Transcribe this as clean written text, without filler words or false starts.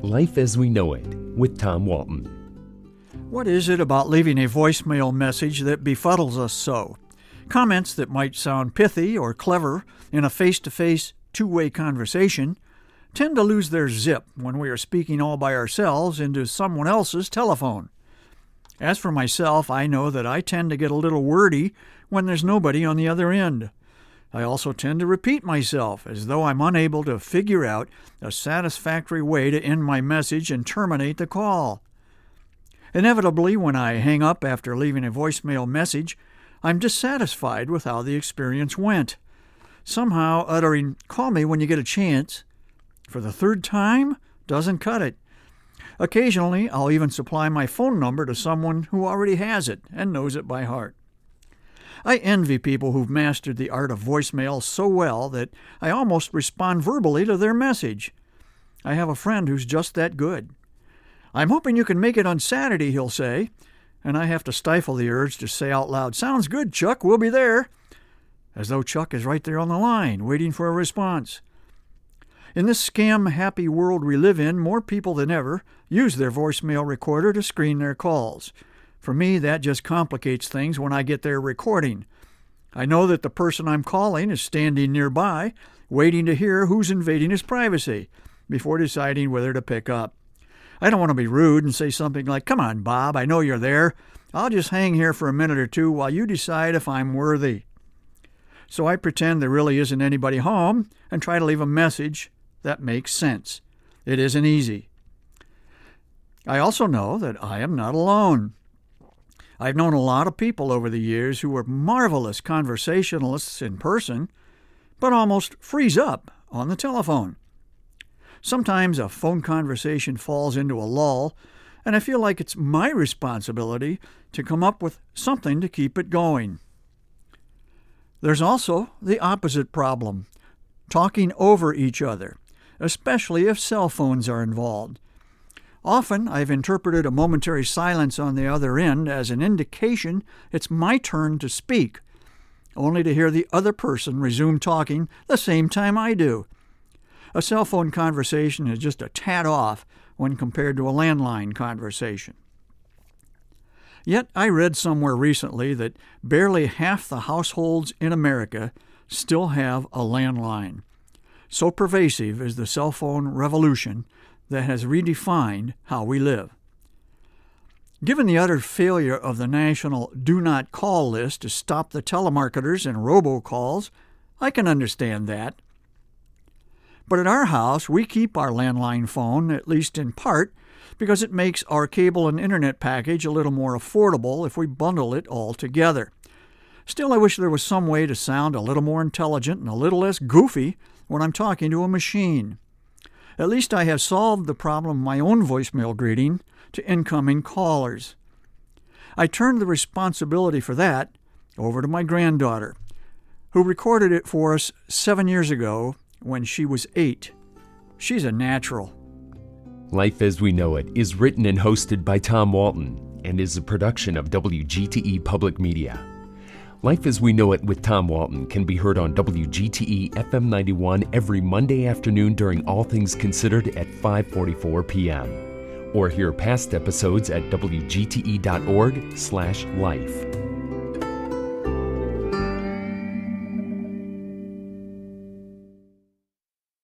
Life as We Know It with Tom Walton. What is it about leaving a voicemail message that befuddles us so? Comments that might sound pithy or clever in a face-to-face, two-way conversation tend to lose their zip when we are speaking all by ourselves into someone else's telephone. As for myself, I know that I tend to get a little wordy when there's nobody on the other end. I also tend to repeat myself as though I'm unable to figure out a satisfactory way to end my message and terminate the call. Inevitably, when I hang up after leaving a voicemail message, I'm dissatisfied with how the experience went. Somehow uttering, "Call me when you get a chance," for the third time doesn't cut it. Occasionally, I'll even supply my phone number to someone who already has it and knows it by heart. I envy people who've mastered the art of voicemail so well that I almost respond verbally to their message. I have a friend who's just that good. "I'm hoping you can make it on Saturday," he'll say, and I have to stifle the urge to say out loud, "Sounds good, Chuck, we'll be there," as though Chuck is right there on the line, waiting for a response. In this scam-happy world we live in, more people than ever use their voicemail recorder to screen their calls. For me, that just complicates things when I get their recording. I know that the person I'm calling is standing nearby, waiting to hear who's invading his privacy before deciding whether to pick up. I don't want to be rude and say something like, "Come on, Bob, I know you're there. I'll just hang here for a minute or two while you decide if I'm worthy." So I pretend there really isn't anybody home and try to leave a message that makes sense. It isn't easy. I also know that I am not alone. I've known a lot of people over the years who were marvelous conversationalists in person, but almost freeze up on the telephone. Sometimes a phone conversation falls into a lull, and I feel like it's my responsibility to come up with something to keep it going. There's also the opposite problem, talking over each other, especially if cell phones are involved. Often, I've interpreted a momentary silence on the other end as an indication it's my turn to speak, only to hear the other person resume talking the same time I do. A cell phone conversation is just a tad off when compared to a landline conversation. Yet, I read somewhere recently that barely half the households in America still have a landline. So pervasive is the cell phone revolution that has redefined how we live. Given the utter failure of the national do not call list to stop the telemarketers and robocalls, I can understand that. But at our house, we keep our landline phone, at least in part, because it makes our cable and internet package a little more affordable if we bundle it all together. Still, I wish there was some way to sound a little more intelligent and a little less goofy when I'm talking to a machine. At least I have solved the problem of my own voicemail greeting to incoming callers. I turned the responsibility for that over to my granddaughter, who recorded it for us 7 years ago when she was 8. She's a natural. Life as We Know It is written and hosted by Tom Walton and is a production of WGTE Public Media. Life as We Know It with Tom Walton can be heard on WGTE FM 91 every Monday afternoon during All Things Considered at 5:44 p.m. Or hear past episodes at wgte.org/life.